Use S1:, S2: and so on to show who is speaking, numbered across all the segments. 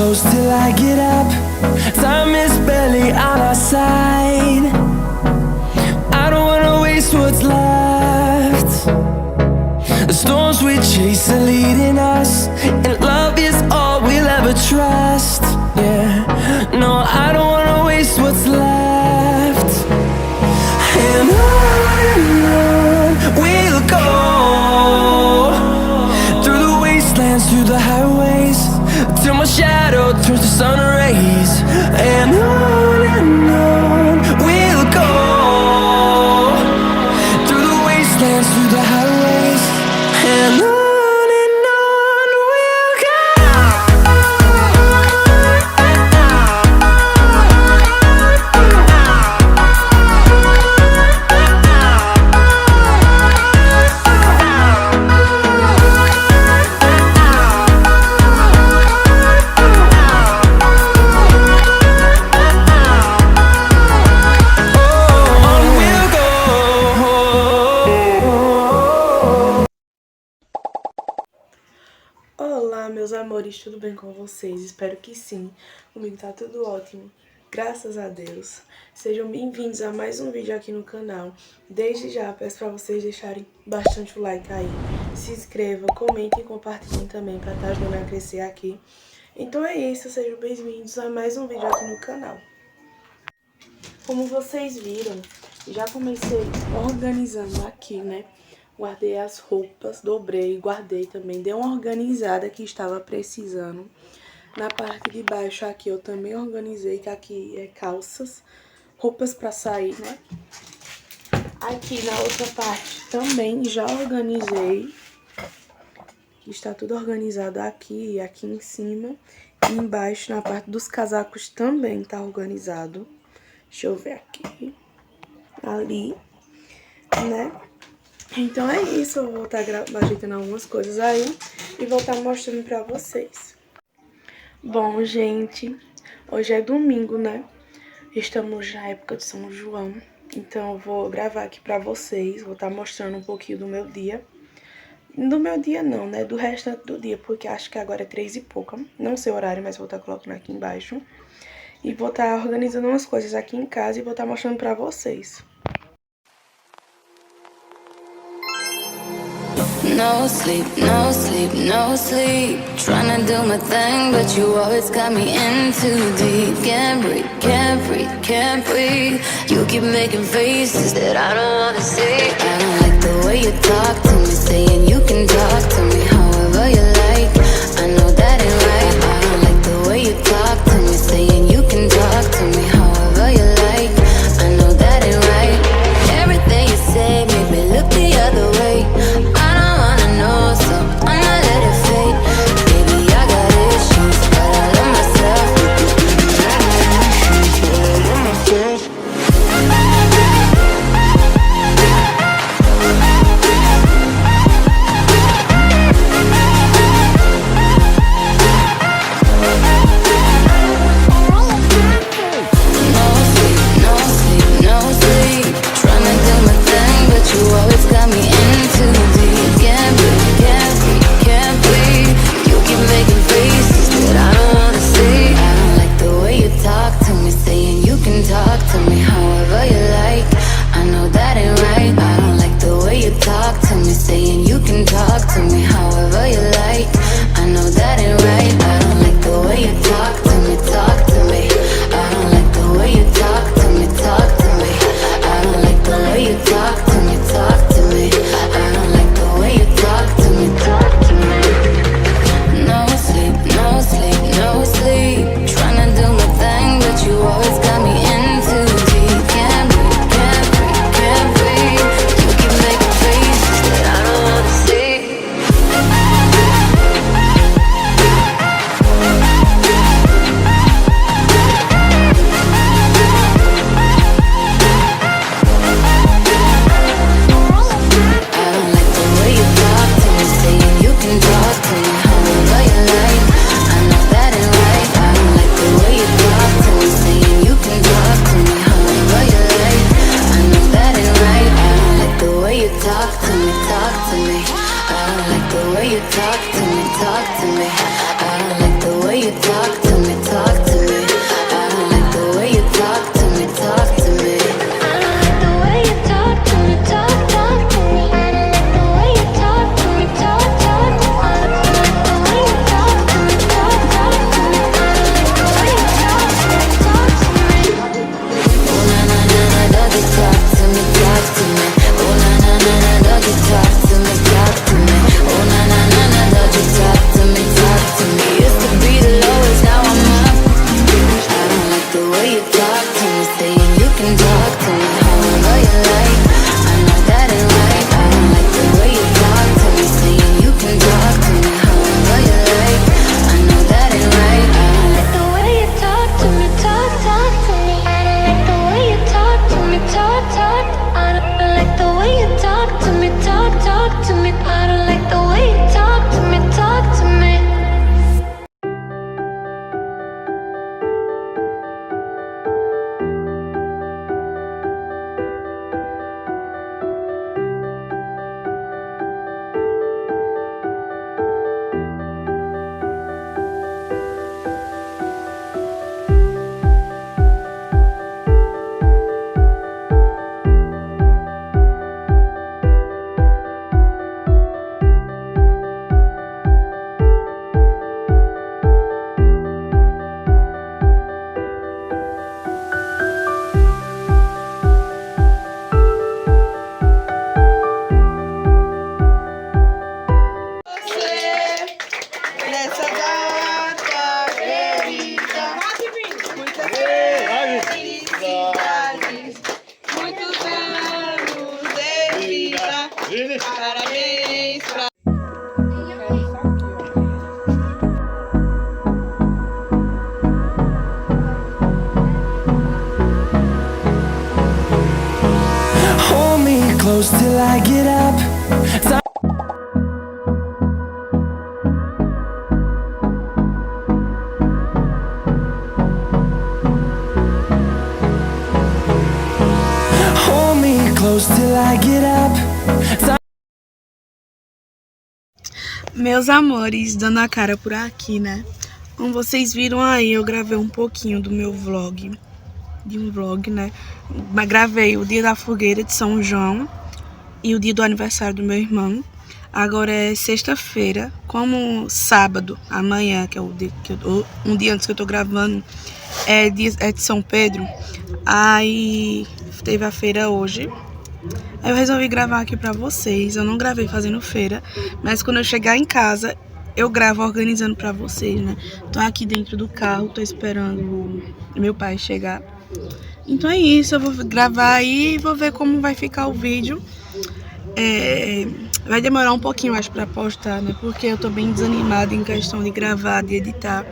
S1: close till I get up. Time is barely on our side. I don't wanna waste what's left. The storms we chase are leading us, and love is all we'll ever trust. Yeah, no, I don't wanna waste what's left. And on we'll go, through the wastelands, through the highways, till my shadow turns to sun rays. And on we'll go, through the wastelands, through the highways, and on we'll go.
S2: Olá, meus amores, tudo bem com vocês? Espero que sim. Comigo tá tudo ótimo, graças a Deus. Sejam bem-vindos a mais um vídeo aqui no canal. Desde já peço pra vocês deixarem bastante o like aí. Se inscrevam, comentem e compartilhem também pra estar ajudando a crescer aqui. Então é isso, sejam bem-vindos a mais um vídeo aqui no canal. Como vocês viram, já comecei organizando aqui, né? Guardei as roupas, dobrei, guardei também, dei uma organizada que estava precisando. Na parte de baixo aqui eu também organizei, que aqui é calças, roupas pra sair, né? Aqui na outra parte também já organizei. Está tudo organizado aqui e aqui em cima. E embaixo, na parte dos casacos também tá organizado. Deixa eu ver aqui. Ali, né? Então é isso, eu vou estar ajeitando algumas coisas aí e vou estar mostrando pra vocês. Bom, gente, hoje é domingo, né? Estamos na época de São João, então eu vou gravar aqui pra vocês, vou estar mostrando um pouquinho do meu dia. Do meu dia não, né? Do restante do dia, porque acho que agora é 3 e pouca, não sei o horário, mas vou estar colocando aqui embaixo. E vou estar organizando umas coisas aqui em casa e vou estar mostrando pra vocês.
S3: No sleep, no sleep, no sleep. Trying to do my thing, but you always got me in too deep. Can't breathe, can't breathe, can't breathe. You keep making faces that I don't wanna see. I don't like the way you talk to me, saying you can talk to me however you like. I know that ain't right. I don't like the way you talk to me, saying you can talk to me however you like. I know that ain't right. Everything you say made me look the other way. So I'ma let it fade. Baby, I got issues, but I love myself. No sleep, no sleep, no sleep. Trying to do my thing, but you always got me in too deep. Can't breathe, can't breathe. You keep making faces that I don't wanna see. I don't like the way you talk to me, saying you can talk to me however you like. I know that ain't right. I don't like the way you talk to me, saying you can talk to me however you like. I know that ain't right. I don't like the way you talk to me, talk to me. I don't like the way you talk to me, talk to me. I don't like the way you talk to me, talk to me. I don't like the way you talk to me, talk to me. No sleep, no sleep, no sleep. Trying to do my thing, but you always got me in too deep. talk to me, saying you can talk to me however you like. I know that ain't right. I don't like the way you talk to me, saying you can talk to me however you like. I know that ain't right. I don't like the way you talk to me, talk to me. I don't like the way you talk to me, talk. I don't like the way you talk to me, talk to me. I don't like the way you talk to me, talk to me.
S4: Nessa data querida, muitas felicidades, muitos anos de vida, parabéns pra...
S1: Hold me close till I get up. Hold me close till I get up.
S2: Meus amores, dando a cara por aqui, né? Como vocês viram aí, eu gravei um pouquinho do meu vlog. De um vlog, né? Mas gravei o dia da fogueira de São João e o dia do aniversário do meu irmão. Agora é sexta-feira, como sábado, amanhã, que é o dia um dia antes que eu tô gravando, é de São Pedro. Aí teve a feira hoje. Aí eu resolvi gravar aqui pra vocês. Eu não gravei fazendo feira, mas quando eu chegar em casa, eu gravo organizando pra vocês, né? Tô aqui dentro do carro, tô esperando o meu pai chegar. Então é isso, eu vou gravar aí e vou ver como vai ficar o vídeo. Vai demorar um pouquinho, acho, pra postar, né? Porque eu tô bem desanimada em questão de gravar, de editar.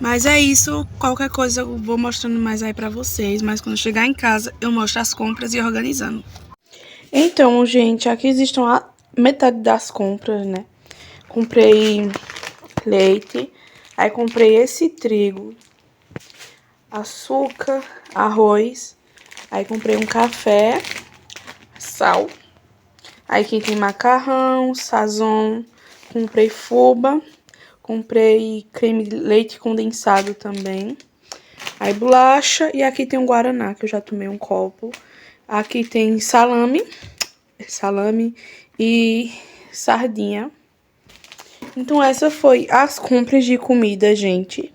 S2: Mas é isso, qualquer coisa eu vou mostrando mais aí pra vocês. Mas quando chegar em casa, eu mostro as compras e organizando. Então, gente, aqui existem a metade das compras, né? Comprei leite, aí comprei esse trigo, açúcar, arroz, aí comprei um café, sal, aí aqui tem macarrão, sazon, comprei fubá, comprei creme de leite condensado também, aí bolacha e aqui tem um guaraná que eu já tomei um copo, aqui tem salame e sardinha. Então essa foi as compras de comida, gente.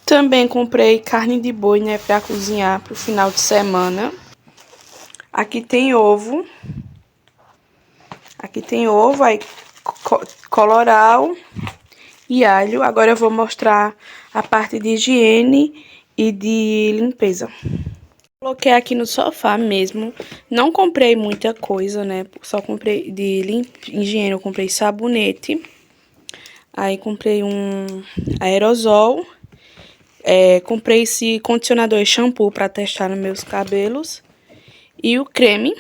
S2: Também comprei carne de boi, né, pra cozinhar pro final de semana. Aqui tem ovo. Aí colorau e alho. Agora eu vou mostrar a parte de higiene e de limpeza. Coloquei aqui no sofá mesmo. Não comprei muita coisa, né? Só comprei de higiene, eu comprei sabonete. Aí comprei um aerosol. Comprei esse condicionador e shampoo pra testar nos meus cabelos. E o creme.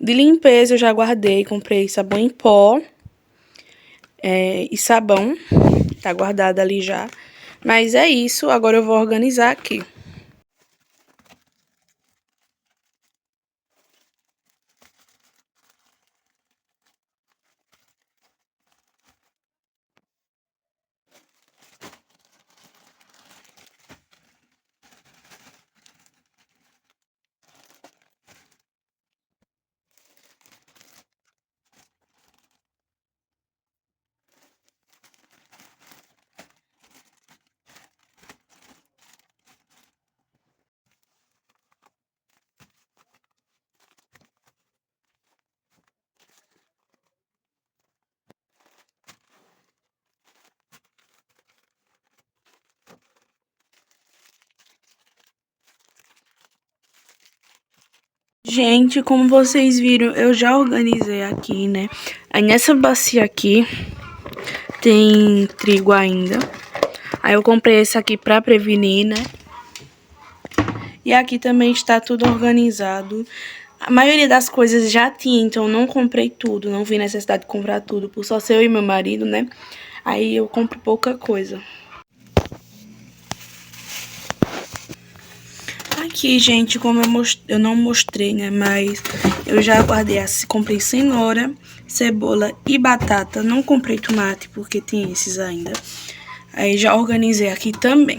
S2: De limpeza eu já guardei. Comprei sabão em pó. E sabão. Tá guardado ali já. Mas é isso. Agora eu vou organizar aqui. Gente, como vocês viram, eu já organizei aqui, né? Aí nessa bacia aqui tem trigo ainda. Aí eu comprei esse aqui pra prevenir, né? E aqui também está tudo organizado. A maioria das coisas já tinha, então eu não comprei tudo. Não vi necessidade de comprar tudo, por só ser eu e meu marido, né? Aí eu compro pouca coisa. Aqui, gente, como eu não mostrei, né? Mas eu já guardei comprei cenoura, cebola e batata. Não comprei tomate, porque tem esses ainda. Aí já organizei aqui também.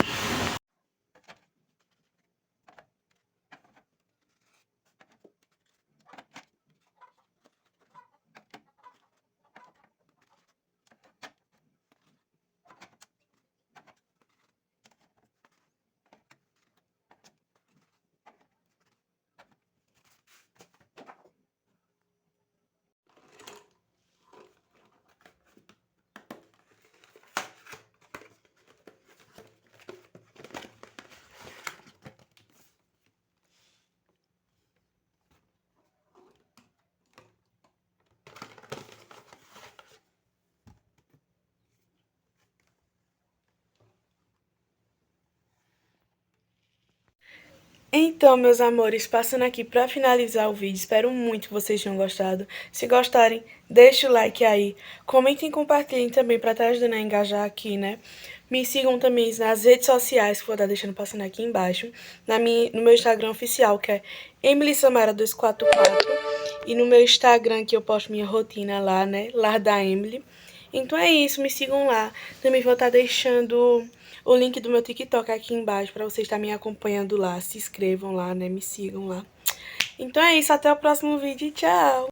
S2: Então, meus amores, passando aqui pra finalizar o vídeo, espero muito que vocês tenham gostado. Se gostarem, deixa o like aí, comentem e compartilhem também pra estar ajudando a engajar aqui, né? Me sigam também nas redes sociais, que eu vou estar deixando passando aqui embaixo, no meu Instagram oficial, que é EmilySamara244, e no meu Instagram, que eu posto minha rotina lá, né? Lar da Emily. Então é isso, me sigam lá. Também vou estar deixando o link do meu TikTok aqui embaixo pra vocês estarem me acompanhando lá. Se inscrevam lá, né? Me sigam lá. Então é isso, até o próximo vídeo. Tchau!